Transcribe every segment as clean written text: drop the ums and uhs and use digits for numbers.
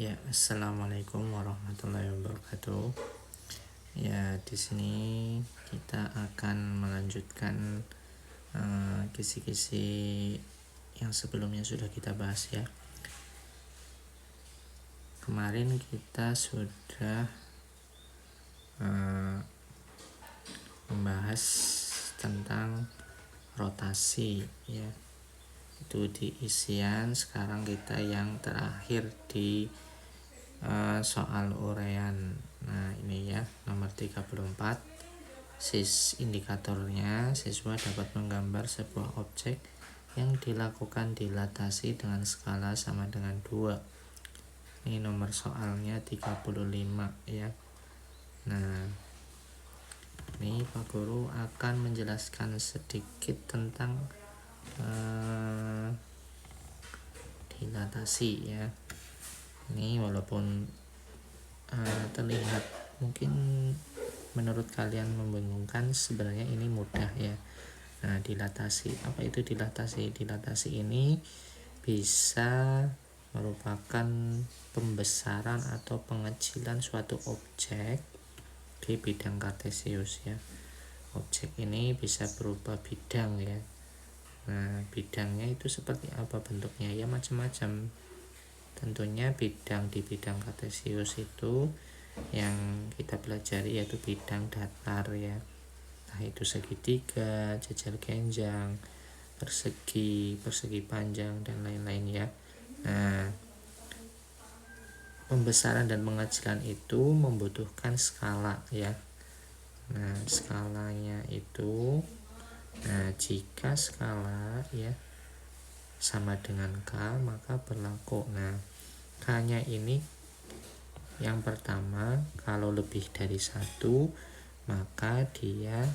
Ya, assalamualaikum warahmatullahi wabarakatuh. Ya, di sini kita akan melanjutkan kisi-kisi yang sebelumnya sudah kita bahas ya. Kemarin kita sudah membahas tentang rotasi ya. Itu di isian. Sekarang kita yang terakhir di soal uraian. Nah, ini ya, nomor 34. Indikatornya, siswa dapat menggambar sebuah objek yang dilakukan dilatasi dengan skala sama dengan 2. Ini nomor soalnya 35 ya. Nah, ini Pak Guru akan menjelaskan sedikit tentang dilatasi ya. Ini walaupun terlihat mungkin menurut kalian membingungkan, sebenarnya ini mudah ya. Nah, dilatasi, apa itu dilatasi? Dilatasi ini bisa merupakan pembesaran atau pengecilan suatu objek di bidang kartesius ya. Objek ini bisa berupa bidang ya. Nah, bidangnya itu seperti apa bentuknya? Ya macam-macam. Tentunya bidang di bidang kartesius itu yang kita pelajari yaitu bidang datar ya. Nah, itu segitiga, jajar genjang, persegi panjang, dan lain-lain ya. Nah, pembesaran dan pengecilan itu membutuhkan skala ya. Nah, skalanya itu, nah jika skala ya sama dengan K, maka berlaku. Nah, K-nya ini yang pertama, kalau lebih dari 1, maka dia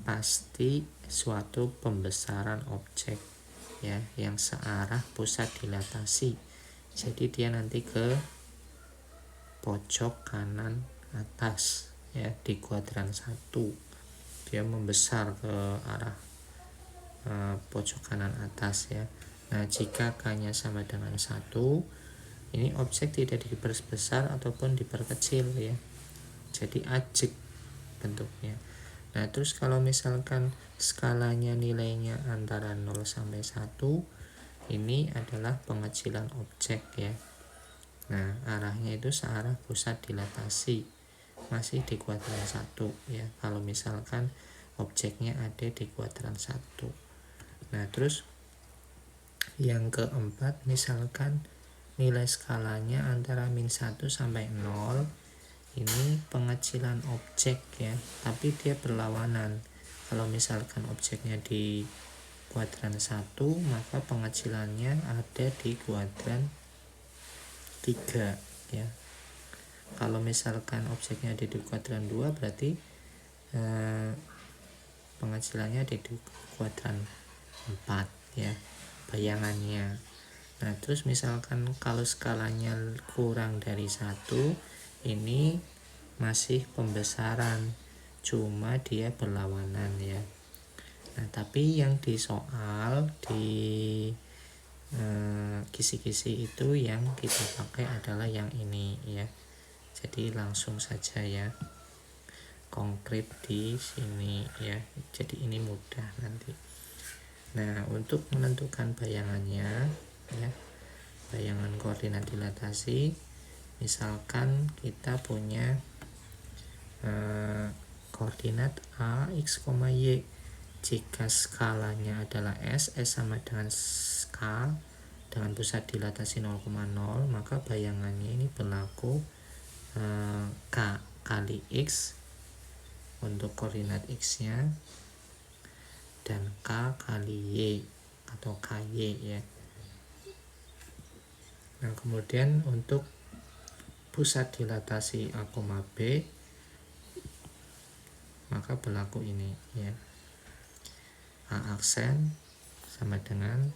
pasti suatu pembesaran objek ya, yang searah pusat dilatasi. Jadi dia nanti ke pojok kanan atas ya, di kuadran 1. Dia membesar ke arah pojok kanan atas ya. Nah, jika K-nya sama dengan 1, ini objek tidak diperbesar ataupun diperkecil ya. Jadi ajek bentuknya. Nah, terus kalau misalkan skalanya nilainya antara 0 sampai 1, ini adalah pengecilan objek ya. Nah, arahnya itu searah pusat dilatasi, masih di kuadran 1 ya, kalau misalkan objeknya ada di kuadran 1. Nah, terus yang keempat, misalkan nilai skalanya antara -1 sampai 0, ini pengecilan objek ya, tapi dia berlawanan. Kalau misalkan objeknya di kuadran 1, maka pengecilannya ada di kuadran 3 ya. Kalau misalkan objeknya ada di kuadran 2, berarti pengecilannya ada di kuadran 4 ya, bayangannya. Nah, terus misalkan kalau skalanya kurang dari 1, ini masih pembesaran, cuma dia berlawanan ya. Nah, tapi yang di soal di kisi-kisi itu yang kita pakai adalah yang ini ya. Jadi langsung saja ya, konkret di sini ya. Jadi ini mudah nanti. Nah, untuk menentukan bayangannya ya, bayangan koordinat dilatasi, misalkan kita punya koordinat A, X, Y. Jika skalanya adalah S sama dengan K dengan pusat dilatasi 0,0, maka bayangannya ini berlaku K kali X untuk koordinat X nya, dan K kali Y atau KY ya. Nah, kemudian untuk pusat dilatasi A, B, maka berlaku ini ya. A aksen sama dengan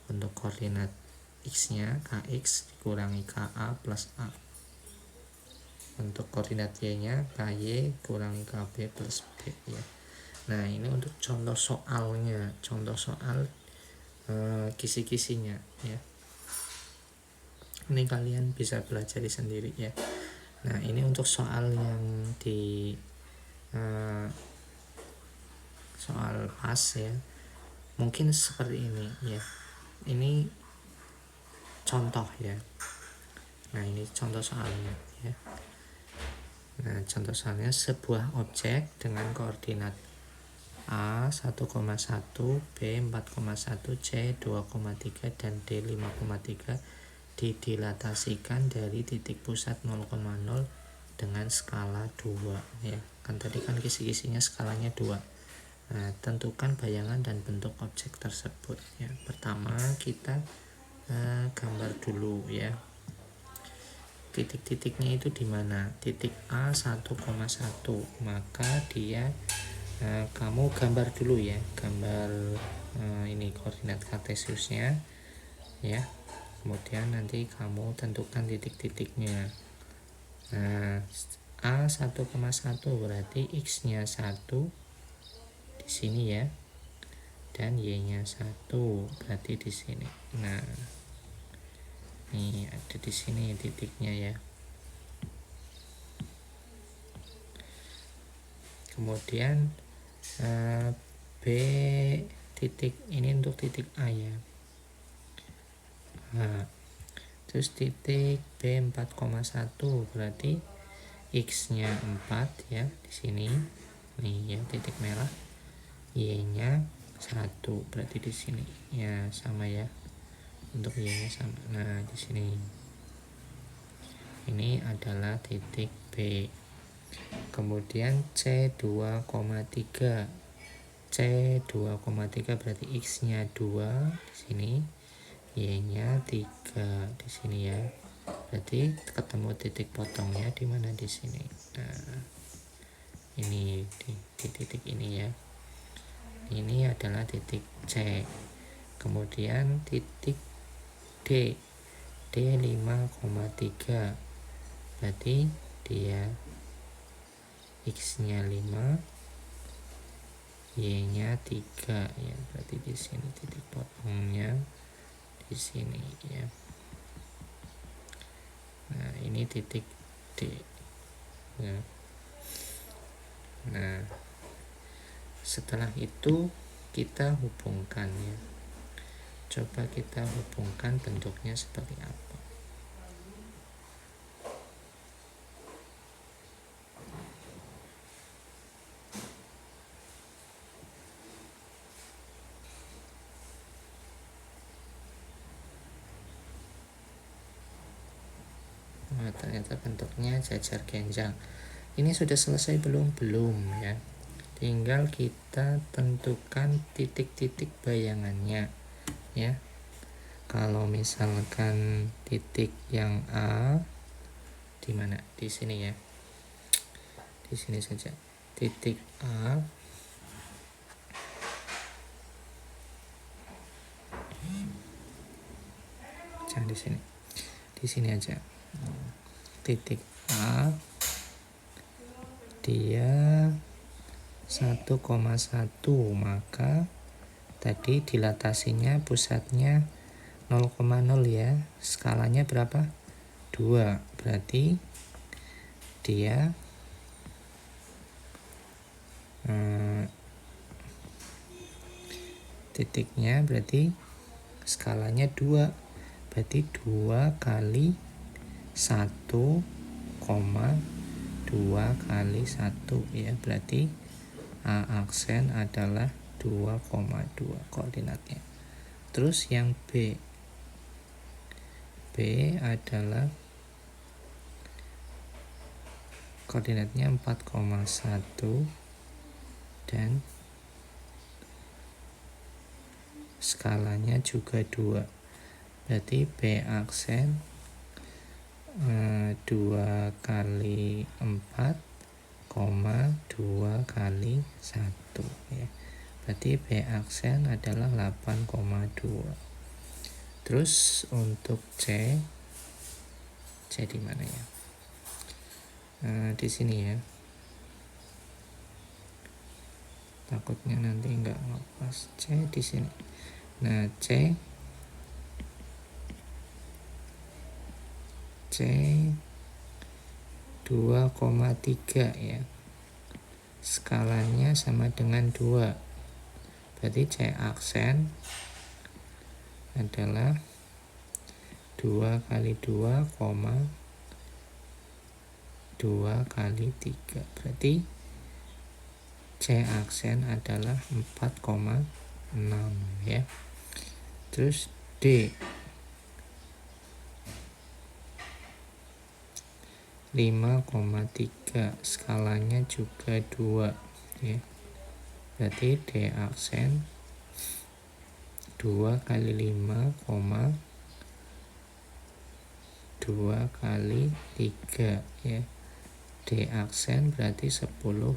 untuk koordinat X nya KX dikurangi KA plus A. Untuk koordinat Y nya KY kurangi KB plus B ya. Nah, ini untuk contoh soalnya, contoh soal kisi-kisinya ya. Ini kalian bisa belajar sendiri ya. Nah, ini untuk soal yang di soal pas ya, mungkin seperti ini ya. Ini contoh ya. Nah, ini contoh soalnya ya. Nah, contoh soalnya, sebuah objek dengan koordinat A 1,1, B 4,1, C 2,3 dan D 5,3 didilatasikan dari titik pusat 0,0 dengan skala 2 ya. Kan tadi kan kisi-kisinya skalanya 2. Nah, tentukan bayangan dan bentuk objek tersebut ya. Pertama kita gambar dulu ya. Titik-titiknya itu di mana? Titik A 1,1, maka dia kamu gambar dulu ya, gambar ini koordinat kartesiusnya ya. Kemudian nanti kamu tentukan titik-titiknya. Nah, A 1,1 berarti X-nya 1 di sini ya, dan Y-nya 1 berarti di sini. Nah, ini ada di sini titiknya ya. Kemudian B titik ini untuk titik A ya. Nah, terus titik B 4,1 berarti X-nya 4 ya di sini. Nih ya, titik merah. Y-nya 1 berarti di sini. Ya, sama ya. Untuk Y-nya sama. Nah, di sini. Ini adalah titik B. Kemudian C 2,3. C 2,3 berarti X-nya 2 di sini. Y-nya 3 di sini ya. Berarti ketemu titik potongnya di mana? Di sini. Nah, ini di titik ini ya. Ini adalah titik C. Kemudian titik D. D 5,3. Berarti dia X-nya 5, Y-nya 3 ya. Berarti di sini titik potongnya di sini ya. Nah, ini titik D ya. Nah, setelah itu kita hubungkan ya. Coba kita hubungkan bentuknya seperti apa. Nah, ternyata bentuknya jajar genjang. Ini sudah selesai belum? Belum ya. Tinggal kita tentukan titik-titik bayangannya ya. Kalau misalkan titik yang A di mana? Di sini ya. Di sini saja. Titik A jangan di sini. Di sini aja. Titik A dia 1,1, maka tadi dilatasinya pusatnya 0,0 ya. Skalanya berapa? 2. Berarti dia titiknya berarti skalanya 2. Berarti 2 kali 1,2 kali 1 ya. Berarti A aksen adalah 2,2 koordinatnya. Terus yang B adalah koordinatnya 4,1 dan skalanya juga 2. Berarti B aksen 2 kali 4, 2 kali 1 ya. Berarti B aksen adalah 8,2. Terus untuk C di mana ya? Di sini ya. Takutnya nanti nggak lepas. C di sini. Nah, C C 2,3 ya. Skalanya sama dengan 2. Berarti C aksen adalah 2 kali 2, 2 kali 3. Berarti C aksen adalah 4,6 ya. Terus D 5,3, skalanya juga 2 ya. Berarti D aksen 2 kali 5, 2 kali 3 ya. D aksen berarti 10,6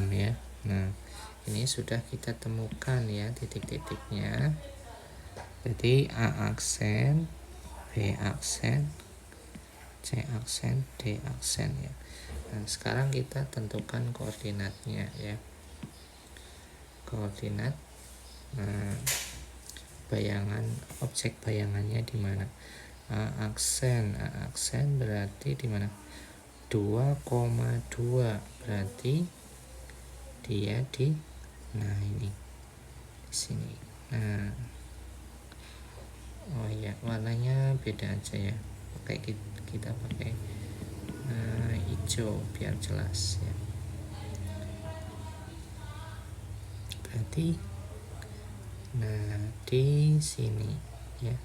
ya. Nah, ini sudah kita temukan ya titik-titiknya. Jadi A aksen, B aksen, C aksen, D aksen ya. Nah, sekarang kita tentukan koordinatnya ya. Koordinat bayangan, objek bayangannya di mana? A aksen berarti di mana? 2,2, berarti dia di ini di sini. Nah, oh ya, warnanya beda aja ya. Kita pakai hijau biar jelas ya. Berarti di sini ya.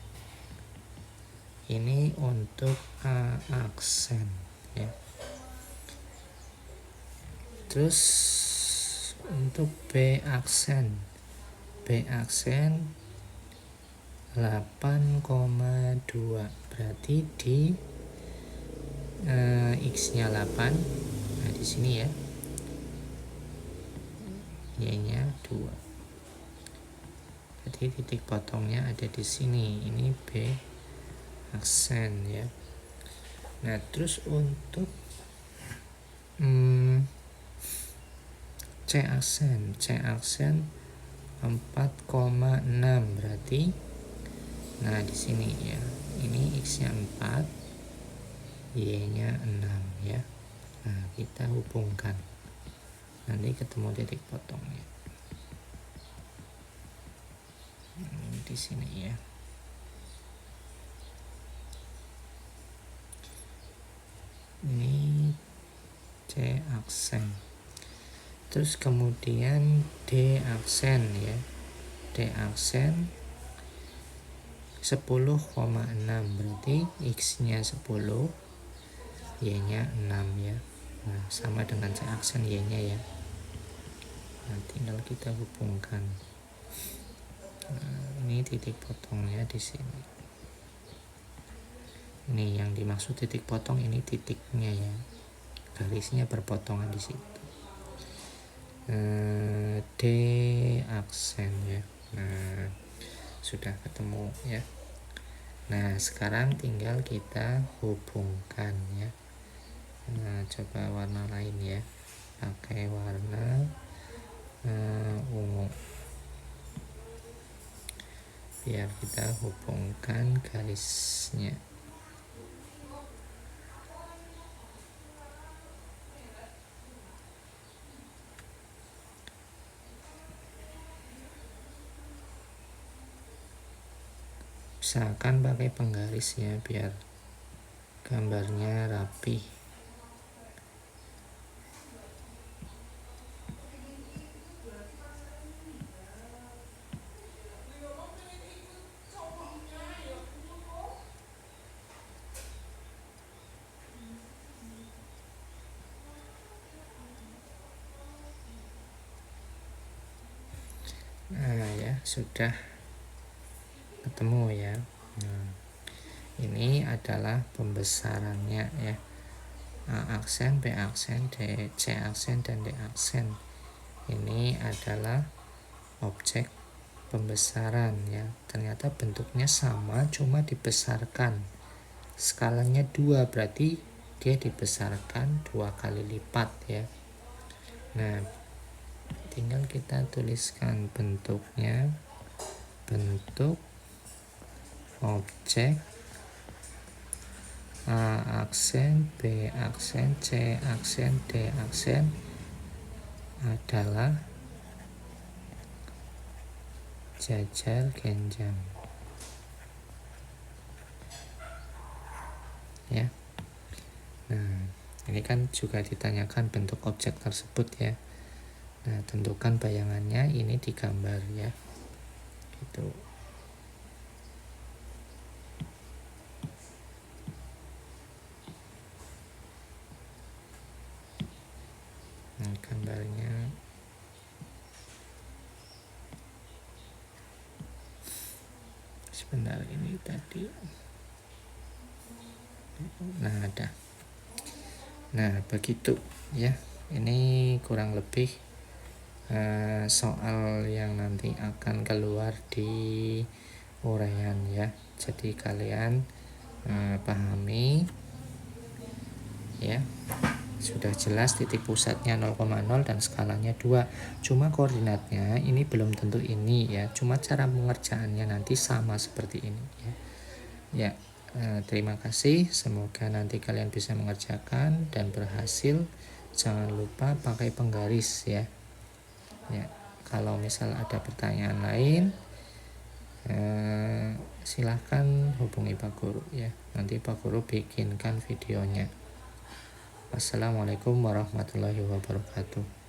Ini untuk A aksen ya. Terus untuk B aksen 8,2, berarti di X-nya 8. Nah, di sini ya. Y-nya 2. Jadi titik potongnya ada di sini. Ini B aksen ya. Nah, terus untuk C aksen 4,6, berarti di sini ya. Ini X-nya 4, Y-nya 6 ya. Nah, kita hubungkan. Nanti ketemu titik potongnya. Ini di sini ya. Ini C aksen. Terus kemudian D aksen ya. D aksen 10,6, berarti X-nya 10, Y-nya 6 ya. Nah, sama dengan C aksen Y-nya ya. Nah, tinggal kita hubungkan. Nah, ini titik potongnya di sini. Ini yang dimaksud titik potong, ini titiknya ya. Garisnya berpotongan di situ. D aksen ya. Nah, sudah ketemu ya. Nah, sekarang tinggal kita hubungkan ya. Nah, coba warna lain ya. Pakai warna ungu. Biar kita hubungkan garisnya. Usahakan pakai penggaris ya biar gambarnya rapi. Nah ya, sudah ketemu ya. Nah, ini adalah pembesarannya ya. A aksen, B aksen, C aksen, dan D aksen. Ini adalah objek pembesaran ya. Ternyata bentuknya sama, cuma dibesarkan. Skalanya 2, berarti dia dibesarkan 2 kali lipat ya. Nah, tinggal kita tuliskan bentuknya. Bentuk objek A aksen, B aksen, C aksen, D aksen adalah jajar genjang. Ya. Nah, ini kan juga ditanyakan bentuk objek tersebut ya. Nah, tentukan bayangannya, ini digambar ya. Gitu. Nah, gambarnya sebentar, ini tadi. Nah, ada. Nah, begitu ya. Ini kurang lebih soal yang nanti akan keluar di uraian ya. Jadi kalian pahami ya. Sudah jelas titik pusatnya 0,0 dan skalanya 2. Cuma koordinatnya ini belum tentu ini ya. Cuma cara pengerjaannya nanti sama seperti ini ya. Ya, terima kasih. Semoga nanti kalian bisa mengerjakan dan berhasil. Jangan lupa pakai penggaris ya. Ya, kalau misal ada pertanyaan lain, silahkan hubungi Pak Guru ya. Nanti Pak Guru bikinkan videonya. Wassalamualaikum warahmatullahi wabarakatuh.